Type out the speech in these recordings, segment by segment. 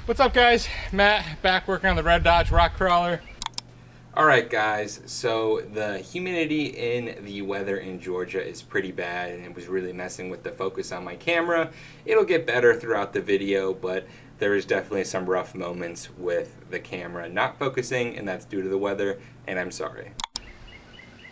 What's up, guys? Matt, back working on the Red Dodge rock crawler. Alright guys, so the humidity in the weather in Georgia is pretty bad and it was really messing with the focus on my camera. It'll get better throughout the video, but there is definitely some rough moments with the camera not focusing, and that's due to the weather, and I'm sorry.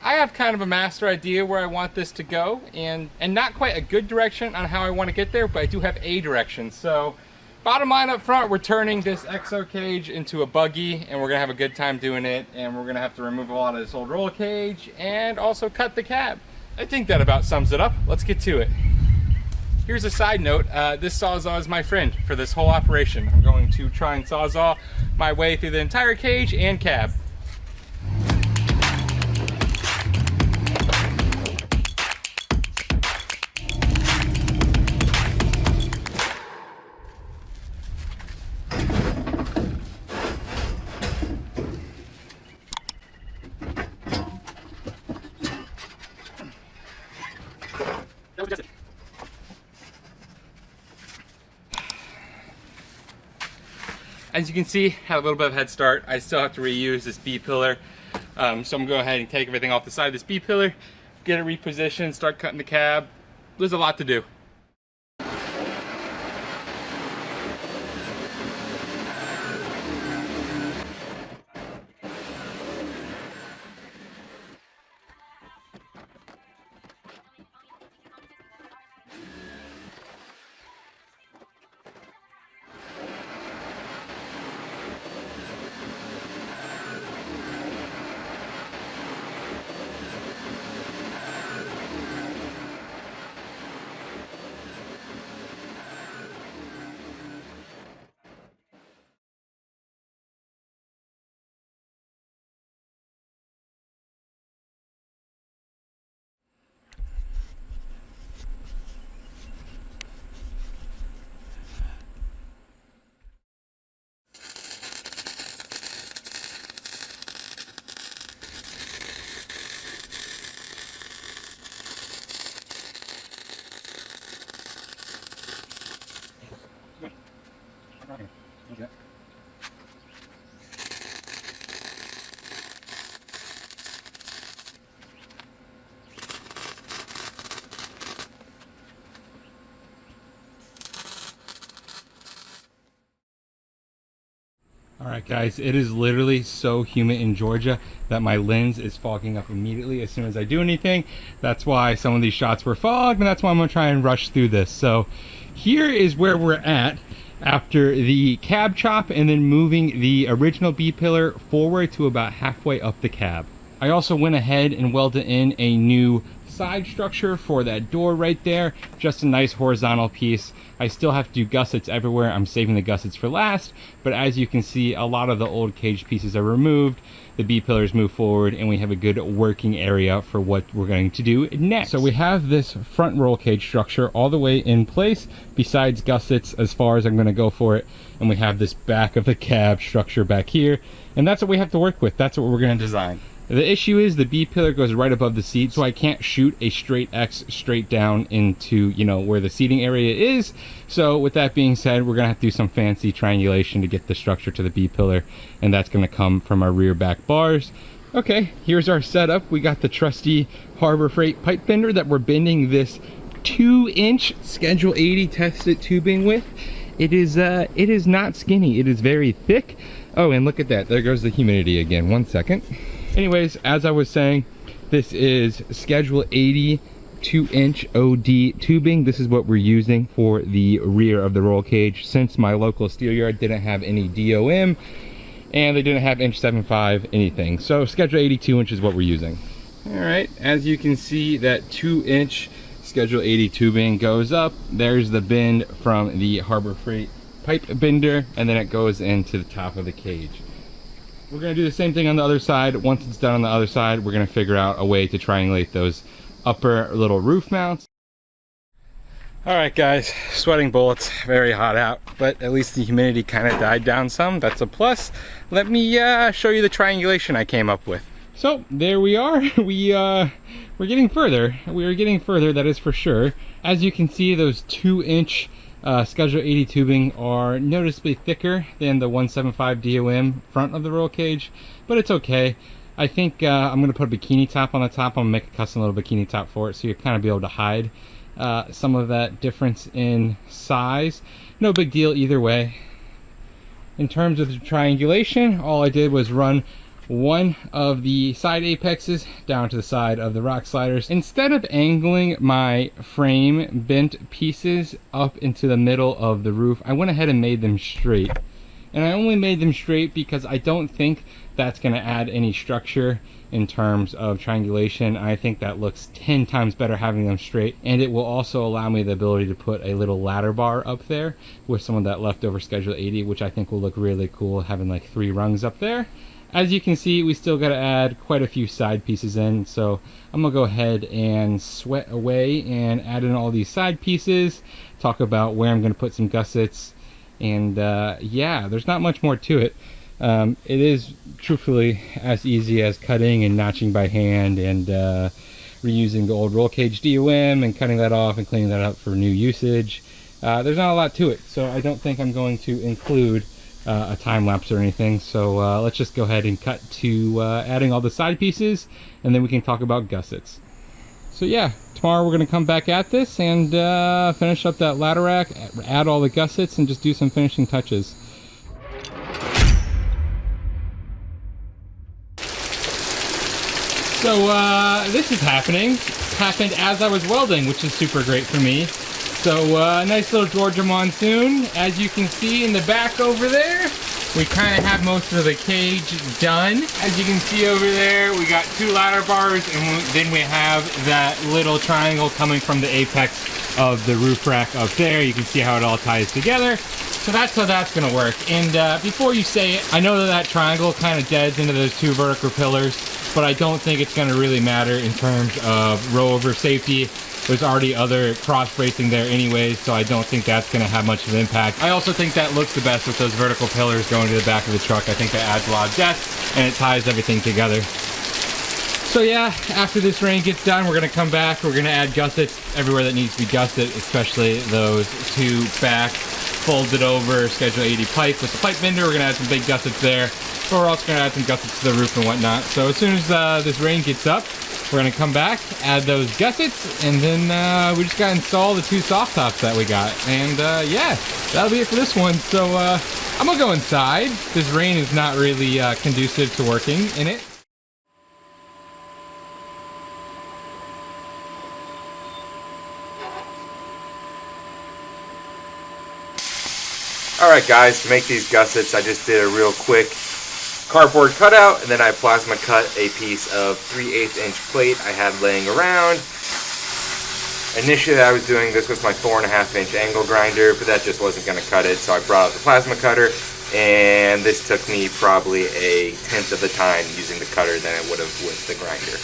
I have kind of a master idea where I want this to go, and not quite a good direction on how I want to get there, but I do have a direction. So bottom line up front, we're turning this Exo-cage into a buggy, and we're gonna have a good time doing it, and we're gonna have to remove a lot of this old roll cage and also cut the cab. I think that about sums it up. Let's get to it. Here's a side note, this Sawzall is my friend for this whole operation. I'm going to try and Sawzall my way through the entire cage and cab. As you can see, had a little bit of a head start. I still have to reuse this B-pillar. So I'm gonna go ahead and take everything off the side of this B-pillar, get it repositioned, start cutting the cab. There's a lot to do. Okay. Alright guys, it is literally so humid in Georgia that my lens is fogging up immediately as soon as I do anything. That's why some of these shots were fogged, and that's why I'm going to try and rush through this. So here is where we're at after the cab chop and then moving the original B-pillar forward to about halfway up the cab. I also went ahead and welded in a new side structure for that door right there, just a nice horizontal piece. I still have to do gussets everywhere. I'm saving the gussets for last, but as you can see, a lot of the old cage pieces are removed, the B-pillars move forward, and we have a good working area for what we're going to do next. So we have this front roll cage structure all the way in place, besides gussets as far as I'm going to go for it, and we have this back of the cab structure back here, and that's what we have to work with. That's what we're going to design. The issue is the B-pillar goes right above the seat, so I can't shoot a straight X straight down into, you know, where the seating area is. So with that being said, we're gonna have to do some fancy triangulation to get the structure to the B-pillar, and that's gonna come from our rear back bars. Okay, here's our setup. We got the trusty Harbor Freight pipe bender that we're bending this 2-inch Schedule 80 tested tubing with. It is not skinny, it is very thick. Oh, and look at that, there goes the humidity again. 1 second. Anyways, as I was saying, this is Schedule 80 2-inch OD tubing. This is what we're using for the rear of the roll cage, since my local steel yard didn't have any DOM and they didn't have inch 7.5 anything. So Schedule 82 inch is what we're using. All right, as you can see, that 2-inch Schedule 80 tubing goes up. There's the bend from the Harbor Freight pipe bender, and then it goes into the top of the cage. We're going to do the same thing on the other side. Once it's done on the other side, we're going to figure out a way to triangulate those upper little roof mounts. All right guys, sweating bullets, very hot out, but at least the humidity kind of died down some. That's a plus. Let me show you the triangulation I came up with. So there we are. We're getting further. We are getting further, that is for sure. As you can see, those 2-inch Schedule 80 tubing are noticeably thicker than the 175 DOM front of the roll cage, but it's okay. I think I'm going to put a bikini top on the top. I'm going to make a custom little bikini top for it, so you'll kind of be able to hide some of that difference in size. No big deal either way. In terms of the triangulation, all I did was run one of the side apexes down to the side of the rock sliders. Instead of angling my frame bent pieces up into the middle of the roof, I went ahead and made them straight. And I only made them straight because I don't think that's going to add any structure in terms of triangulation. I think that looks 10 times better having them straight, and it will also allow me the ability to put a little ladder bar up there with some of that leftover Schedule 80, which I think will look really cool, having like 3 rungs up there. As you can see, we still got to add quite a few side pieces in, so I'm gonna go ahead and sweat away and add in all these side pieces, talk about where I'm gonna put some gussets, and yeah, there's not much more to it. It is truthfully as easy as cutting and notching by hand and reusing the old roll cage DOM and cutting that off and cleaning that up for new usage. There's not a lot to it, so I don't think I'm going to include a time lapse or anything. So let's just go ahead and cut to adding all the side pieces, and then we can talk about gussets. So yeah, tomorrow we're going to come back at this and finish up that ladder rack, add all the gussets, and just do some finishing touches. So this is happened as I was welding, which is super great for me. So nice little Georgia monsoon. As you can see in the back over there, we kind of have most of the cage done. As you can see over there, we got 2 ladder bars, and then we have that little triangle coming from the apex of the roof rack up there. You can see how it all ties together. So that's how that's gonna work. And before you say it, I know that that triangle kind of deads into those 2 vertical pillars, but I don't think it's gonna really matter in terms of rollover safety. There's already other cross bracing there anyways, so I don't think that's gonna have much of an impact. I also think that looks the best with those vertical pillars going to the back of the truck. I think that adds a lot of depth and it ties everything together. So yeah, after this rain gets done, we're gonna come back, we're gonna add gussets everywhere that needs to be gusset, especially those 2 back folded over Schedule 80 pipe with the pipe bender. We're gonna add some big gussets there, but we're also gonna add some gussets to the roof and whatnot. So as soon as this rain gets up, we're gonna come back, add those gussets, and then we just gotta install the 2 soft tops that we got. And yeah, that'll be it for this one. So I'm gonna go inside. This rain is not really conducive to working in it. Alright guys, to make these gussets, I just did a real quick cardboard cutout, and then I plasma cut a piece of 3/8 inch plate I had laying around. Initially I was doing this with my 4.5 inch angle grinder, but that just wasn't going to cut it, so I brought out the plasma cutter, and this took me probably a 1/10 of the time using the cutter than it would have with the grinder.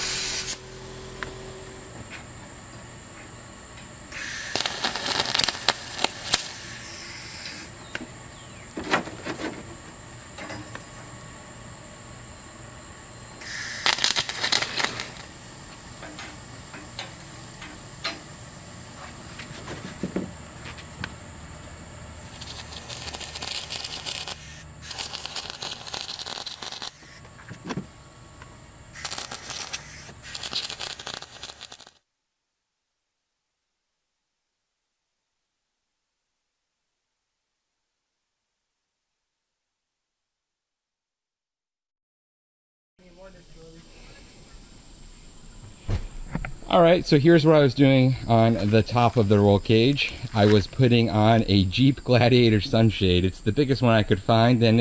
Alright, so here's what I was doing on the top of the roll cage. I was putting on a Jeep Gladiator sunshade. It's the biggest one I could find, and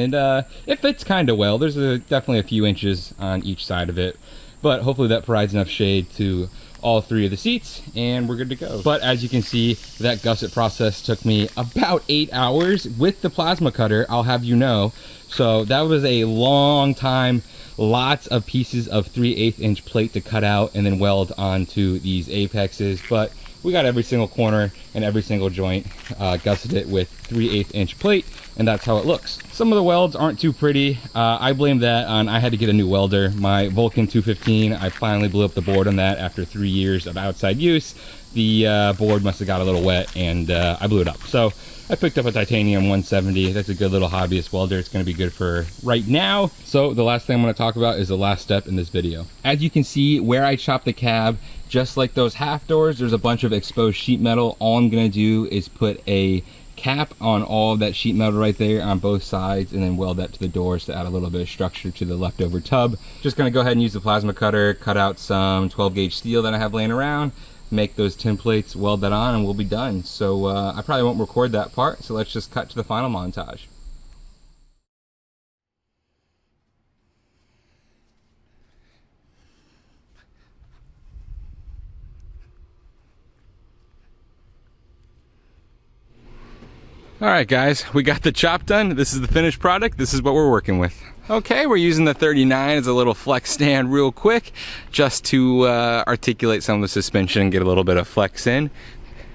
it fits kind of well. There's definitely a few inches on each side of it, but hopefully that provides enough shade to all 3 of the seats, and we're good to go. But as you can see, that gusset process took me about 8 hours with the plasma cutter, I'll have you know. So that was a long time. Lots of pieces of 3/8 inch plate to cut out and then weld onto these apexes, but we got every single corner and every single joint, gusseted it with 3/8 inch plate, and that's how it looks. Some of the welds aren't too pretty. I blame that on, I had to get a new welder. My Vulcan 215, I finally blew up the board on that after 3 years of outside use. The board must have got a little wet, and I blew it up. So I picked up a titanium 170. That's a good little hobbyist welder. It's gonna be good for right now. So the last thing I'm gonna talk about is the last step in this video. As you can see, where I chopped the cab, just like those half doors, there's a bunch of exposed sheet metal. All I'm gonna do is put a cap on all of that sheet metal right there on both sides, and then weld that to the doors to add a little bit of structure to the leftover tub. Just gonna go ahead and use the plasma cutter, cut out some 12 gauge steel that I have laying around, make those tin plates, weld that on, and we'll be done. So I probably won't record that part, so let's just cut to the final montage. All right, guys, we got the chop done. This is the finished product. This is what we're working with. Okay, we're using the 39 as a little flex stand real quick, just to articulate some of the suspension and get a little bit of flex in.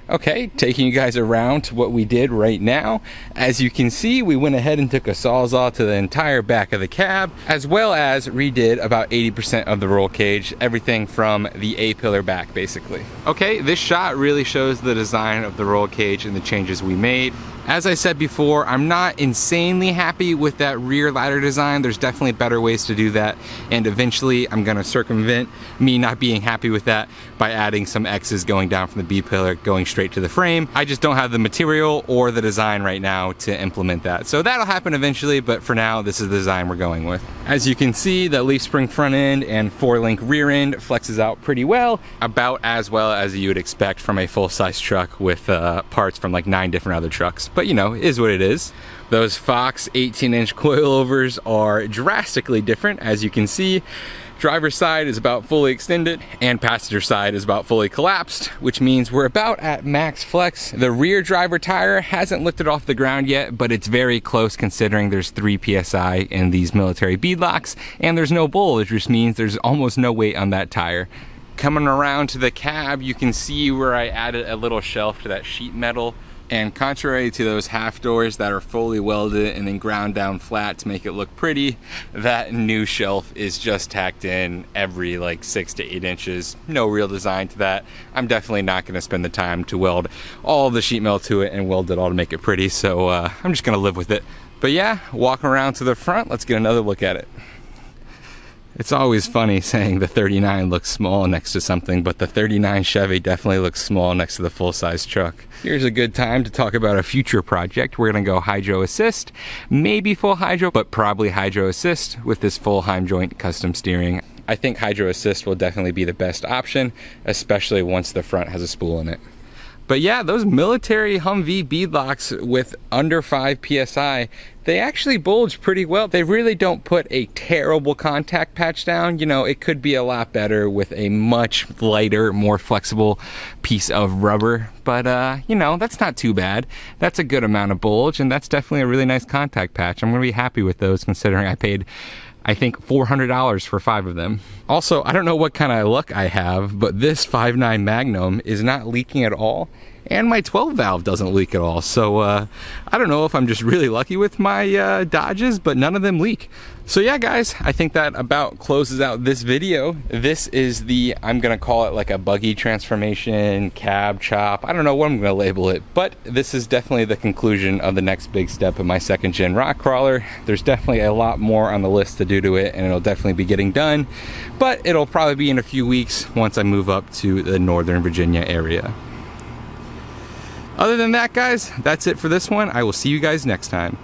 Okay, taking you guys around to what we did right now. As you can see, we went ahead and took a sawzall to the entire back of the cab, as well as redid about 80% of the roll cage, everything from the A-pillar back, basically. Okay, this shot really shows the design of the roll cage and the changes we made. As I said before, I'm not insanely happy with that rear ladder design. There's definitely better ways to do that, and eventually I'm gonna circumvent me not being happy with that by adding some X's going down from the B-pillar, going straight to the frame. I just don't have the material or the design right now to implement that. So that'll happen eventually, but for now, this is the design we're going with. As you can see, the leaf spring front end and 4-link rear end flexes out pretty well, about as well as you would expect from a full-size truck with parts from like 9 different other trucks. But you know, it is what it is. Those Fox 18-inch coilovers are drastically different. As you can see, driver's side is about fully extended and passenger side is about fully collapsed, which means we're about at max flex. The rear driver tire hasn't lifted off the ground yet, but it's very close considering there's 3 PSI in these military beadlocks, and there's no bulge, which means there's almost no weight on that tire. Coming around to the cab, you can see where I added a little shelf to that sheet metal. And contrary to those half doors that are fully welded and then ground down flat to make it look pretty, that new shelf is just tacked in every like 6 to 8 inches. No real design to that. I'm definitely not going to spend the time to weld all the sheet metal to it and weld it all to make it pretty, so I'm just going to live with it. But yeah, walking around to the front, let's get another look at it. It's always funny saying the 39 looks small next to something, but the 39 Chevy definitely looks small next to the full-size truck. Here's a good time to talk about a future project. We're gonna go hydro assist, maybe full hydro, but probably hydro assist with this full Heim joint custom steering. I think hydro assist will definitely be the best option, especially once the front has a spool in it. But yeah, those military Humvee beadlocks with under 5 PSI, they actually bulge pretty well. They really don't put a terrible contact patch down. You know, it could be a lot better with a much lighter, more flexible piece of rubber. But, you know, that's not too bad. That's a good amount of bulge, and that's definitely a really nice contact patch. I'm gonna be happy with those considering I paid, I think, $400 for 5 of them. Also, I don't know what kind of luck I have, but this 5.9 Magnum is not leaking at all, and my 12 valve doesn't leak at all. So I don't know if I'm just really lucky with my Dodges, but none of them leak. So yeah, guys, I think that about closes out this video. This is the, I'm gonna call it like a buggy transformation, cab chop. I don't know what I'm gonna label it, but this is definitely the conclusion of the next big step of my 2nd gen rock crawler. There's definitely a lot more on the list to do to it, and it'll definitely be getting done, but it'll probably be in a few weeks once I move up to the Northern Virginia area. Other than that, guys, that's it for this one. I will see you guys next time.